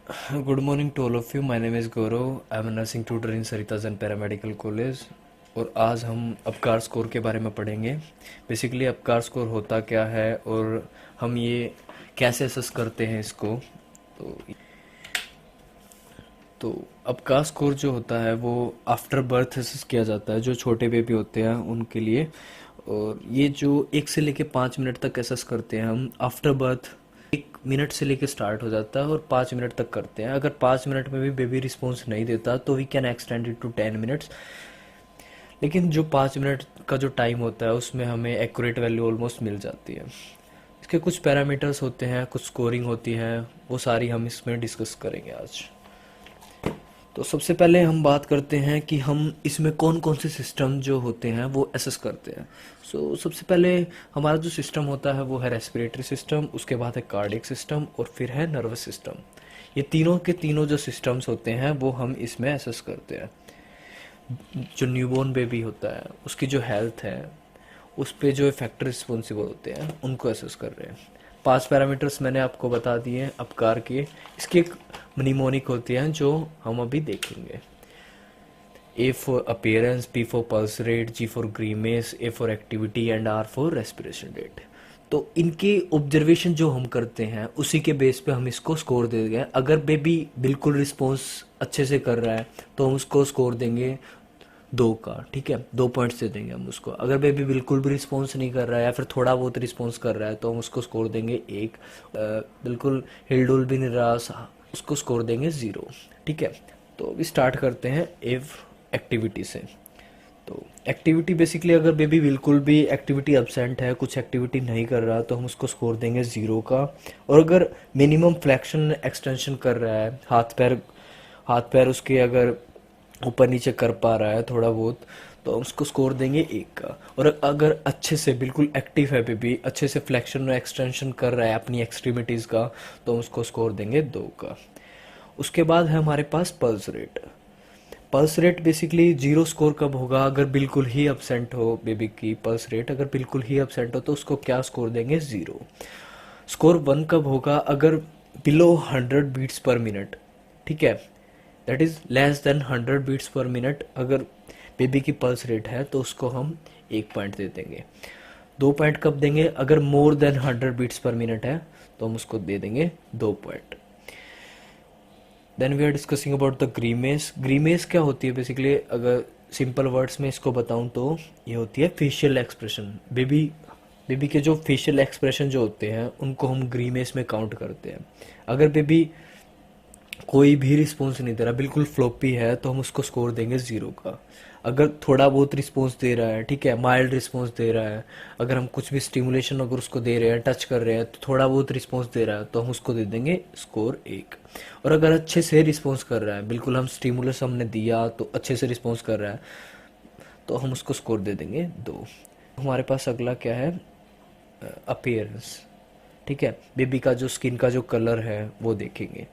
Good morning to all of you. My name is Gaurav. I'm a nursing tutor in Sarita Zen Paramedical College. और आज हम अपकार score के बारे में पढ़ेंगे। बेसिकली अपकार स्कोर होता क्या है और हम ये कैसे असेस करते हैं इसको। तो तो अपकार स्कोर जो होता है वो आफ्टर बर्थ असेस किया जाता है, जो छोटे बेबी होते हैं उनके लिए। और ये जो 1 से लेके 5 मिनट तक असेस करते हैं हम आफ्टर बर्थ। 1 मिनट से लेके स्टार्ट हो जाता है और 5 मिनट तक करते हैं। अगर 5 मिनट में भी बेबी रिस्पॉन्स नहीं देता तो we can extend it to 10 minutes. लेकिन जो 5 मिनट का जो टाइम होता है उसमें हमें एक्यूरेट वैल्यू ऑलमोस्ट मिल जाती है। इसके कुछ पैरामीटर्स होते हैं, कुछ स्कोरिंग होती है, वो सारी हम इसमें डिस्कस करेंगे आज। तो सबसे पहले हम बात करते हैं कि हम इसमें कौन कौन से सिस्टम जो होते हैं वो एसेस करते हैं। सबसे पहले हमारा जो सिस्टम होता है वो है रेस्पिरेटरी सिस्टम, उसके बाद है कार्डियक सिस्टम और फिर है नर्वस सिस्टम। ये तीनों के तीनों जो सिस्टम्स होते हैं वो हम इसमें एसेस करते हैं। जो न्यूबॉर्न बेबी होता है उसकी जो हेल्थ है उस पे जो फैक्टर रिस्पॉन्सिबल होते हैं उनको एसेस कर रहे हैं। 5 पैरामीटर्स मैंने आपको बता दिए हैं अपकार के। इसकी एक मनीमोनिक होती है जो हम अभी देखेंगे। A for appearance, P for pulse rate, G for grimace, A for activity and R for respiration rate। तो इनके ऑब्जर्वेशन जो हम करते हैं उसी के बेस पे हम इसको स्कोर दे देंगे। अगर बेबी बिल्कुल रिस्पॉन्स अच्छे से कर रहा है तो हम उसको स्कोर देंगे 2 का, ठीक है, 2 पॉइंट्स दे देंगे हम उसको। अगर बेबी बिल्कुल भी रिस्पॉन्स नहीं कर रहा है या फिर थोड़ा बहुत रिस्पॉन्स कर रहा है तो हम उसको स्कोर देंगे 1। बिल्कुल हिलडुल भी नहीं रहा, उसको स्कोर देंगे 0, ठीक है। तो अभी स्टार्ट करते हैं एव एक्टिविटी से। तो एक्टिविटी बेसिकली अगर बेबी बिल्कुल भी एक्टिविटी अब्सेंट है, कुछ एक्टिविटी नहीं कर रहा, तो हम उसको स्कोर देंगे 0 का। और अगर मिनिमम फ्लेक्शन एक्सटेंशन कर रहा है, हाथ पैर उसके अगर ऊपर नीचे कर पा रहा है थोड़ा बहुत, तो हम उसको स्कोर देंगे 1 का। और अगर अच्छे से बिल्कुल एक्टिव है बेबी, अच्छे से फ्लेक्शन और एक्सटेंशन कर रहा है अपनी एक्सट्रीमिटीज़ का, तो हम उसको स्कोर देंगे 2 का। उसके बाद है हमारे पास pulse rate. Pulse rate basically 0 score कब होगा? अगर बिल्कुल ही अब्सेंट हो बेबी की पल्स रेट, अगर बिल्कुल ही अब्सेंट हो तो उसको क्या स्कोर देंगे? 0। स्कोर 1 कब होगा? अगर बिलो 100 बीट्स पर मिनट, ठीक है, that is less than 100 beats per minute अगर बेबी की पल्स रेट है तो उसको हम 1 पॉइंट दे देंगे। 2 पॉइंट कब देंगे? अगर more than 100 beats per minute है तो हम उसको दे देंगे 2 point. Then we are discussing about the grimace. Grimace क्या होती है बेसिकली? अगर सिंपल वर्ड्स में इसको बताऊं तो ये होती है फेशियल एक्सप्रेशन। बेबी के जो फेशियल एक्सप्रेशन जो होते हैं उनको हम ग्रीमेस में काउंट करते हैं। अगर बेबी कोई भी रिस्पॉन्स नहीं दे रहा, बिल्कुल फ्लॉपी है, तो हम उसको स्कोर देंगे 0 का। अगर थोड़ा बहुत रिस्पॉन्स दे रहा है, ठीक है, माइल्ड रिस्पॉन्स दे रहा है, अगर हम कुछ भी स्टिमुलेशन अगर उसको दे रहे हैं, टच कर रहे हैं, तो थोड़ा बहुत रिस्पॉन्स दे रहा है तो हम उसको दे देंगे स्कोर 1। और अगर अच्छे से रिस्पॉन्स कर रहा है, बिल्कुल हम स्टिमुलस हमने दिया तो अच्छे से रिस्पॉन्स कर रहा है, तो हम उसको स्कोर दे देंगे 2। हमारे पास अगला क्या है? अपीयरेंस, ठीक है। बेबी का जो स्किन का जो कलर है वो देखेंगे।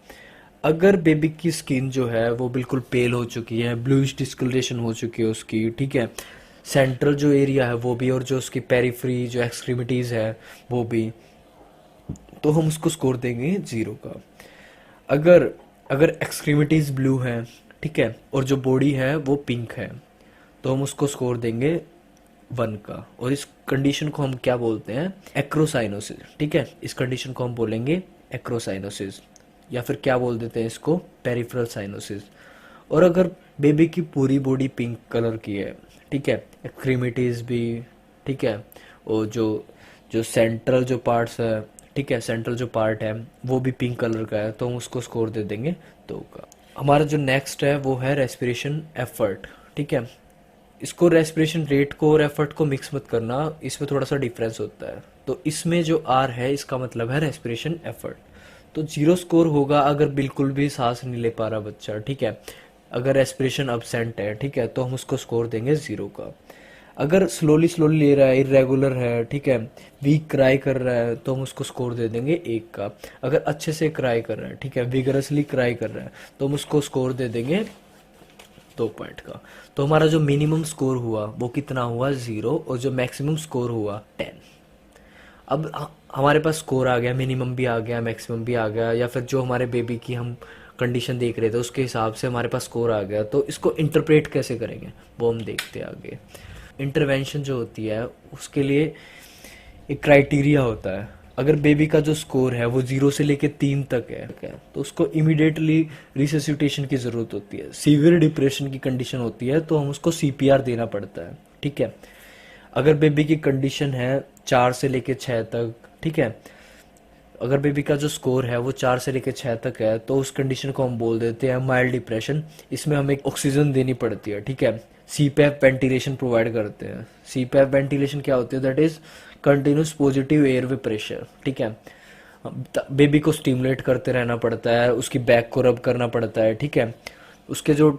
अगर बेबी की स्किन जो है वो बिल्कुल पेल हो चुकी है, ब्लूइश डिस्कलरेशन हो चुकी है उसकी, ठीक है, सेंट्रल जो एरिया है वो भी और जो उसकी पेरिफेरी जो एक्सट्रीमिटीज है वो भी, तो हम उसको स्कोर देंगे 0 का। अगर अगर एक्सट्रीमिटीज ब्लू है, ठीक है, और जो बॉडी है वो पिंक है, तो हम उसको स्कोर देंगे 1 का। और इस कंडीशन को हम क्या बोलते हैं? एक्रोसाइनोसिस, ठीक है। इस कंडीशन को हम बोलेंगे एक्रोसाइनोसिस, या फिर क्या बोल देते हैं इसको? Peripheral cyanosis. और अगर बेबी की पूरी बॉडी पिंक कलर की है, ठीक है, एक्सट्रीमिटीज भी, ठीक है, और जो जो सेंट्रल जो पार्ट्स है, ठीक है, सेंट्रल जो पार्ट है वो भी पिंक कलर का है, तो हम उसको स्कोर दे देंगे 2 का। हमारा जो नेक्स्ट है वो है रेस्पिरेशन एफर्ट, ठीक है। इसको रेस्पिरेशन रेट को और एफर्ट को मिक्स मत करना, इसमें थोड़ा सा डिफरेंस होता है। तो इसमें जो आर है इसका मतलब है रेस्पिरेशन एफर्ट। तो 0 स्कोर होगा अगर बिल्कुल भी सांस नहीं ले पा रहा बच्चा, ठीक है, अगर रेस्पिरेशन अब्सेंट है, ठीक है, तो हम उसको स्कोर देंगे 0 का। अगर स्लोली स्लोली ले रहा है, इरेगुलर है, ठीक है, वीक क्राई कर रहा है, तो हम उसको स्कोर दे देंगे 1 का। अगर अच्छे से क्राई कर रहा है, ठीक है, विगरसली क्राई कर रहा है, तो हम उसको स्कोर दे देंगे 2 पॉइंट का। तो हमारा जो मिनिमम स्कोर हुआ वो कितना हुआ? 0। और जो मैक्सिमम स्कोर हुआ 10। अब हमारे पास स्कोर आ गया, मिनिमम भी आ गया, मैक्सिमम भी आ गया, या फिर जो हमारे बेबी की हम कंडीशन देख रहे थे उसके हिसाब से हमारे पास स्कोर आ गया, तो इसको इंटरप्रेट कैसे करेंगे वो हम देखते हैं आगे। इंटरवेंशन जो होती है उसके लिए एक क्राइटेरिया होता है। अगर बेबी का जो स्कोर है वो 0 से लेके 3 तक है तो उसको इमिडिएटली रिससिटेशन की ज़रूरत होती है। सीवियर डिप्रेशन की कंडीशन होती है तो हम उसको सीपीआर देना पड़ता है, ठीक है। अगर बेबी की कंडीशन है 4 से लेके 6 तक, ठीक है, अगर बेबी का जो स्कोर है वो 4 से लेकर 6 तक है तो उस कंडीशन को हम बोल देते हैं माइल्ड डिप्रेशन। इसमें हमें ऑक्सीजन देनी पड़ती है, ठीक है। सीपैप वेंटिलेशन प्रोवाइड करते हैं। सीपैप वेंटिलेशन क्या होती है, that is continuous positive airway pressure, ठीक है। बेबी को स्टिमुलेट करते रहना पड़ता है, उसकी बैक को रब करना पड़ता है, ठीक है। उसके जो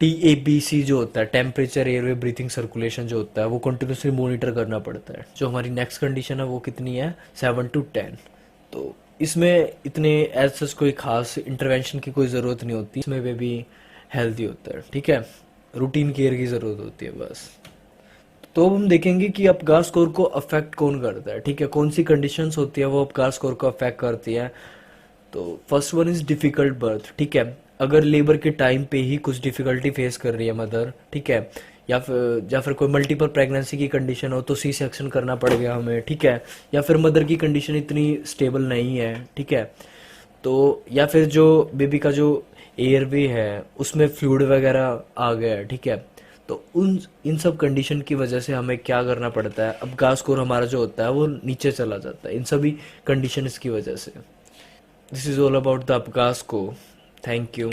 TABC जो होता है, टेम्परेचर एयरवे ब्रीथिंग सर्कुलेशन जो होता है, वो कंटिन्यूसली मॉनिटर करना पड़ता है। जो हमारी नेक्स्ट कंडीशन है वो कितनी है, 7 to 10। तो इसमें इतने एज सच कोई खास इंटरवेंशन की कोई ज़रूरत नहीं होती, इसमें बेबी हेल्दी होता है, ठीक है। रूटीन केयर की ज़रूरत होती है बस। तो अब हम देखेंगे कि अपगार स्कोर को अफेक्ट कौन करता है, ठीक है, कौन सी कंडीशंस होती है वो अपगार स्कोर को अफेक्ट करती है। तो first one is difficult birth, ठीक है। अगर लेबर के टाइम पे ही कुछ डिफिकल्टी फेस कर रही है मदर, ठीक है, या फिर कोई मल्टीपल प्रेगनेंसी की कंडीशन हो तो सी सेक्शन करना पड़ गया हमें, ठीक है। या फिर मदर की कंडीशन इतनी स्टेबल नहीं है, ठीक है। तो या फिर जो बेबी का जो एयरवे है उसमें फ्लूइड वगैरह आ गया है, ठीक है। तो उन इन सब कंडीशन की वजह से हमें क्या करना पड़ता है, अब गा स्कोर हमारा जो होता है वो नीचे चला जाता है इन सभी कंडीशंस की वजह से। This is all about the Apgas को। Thank you.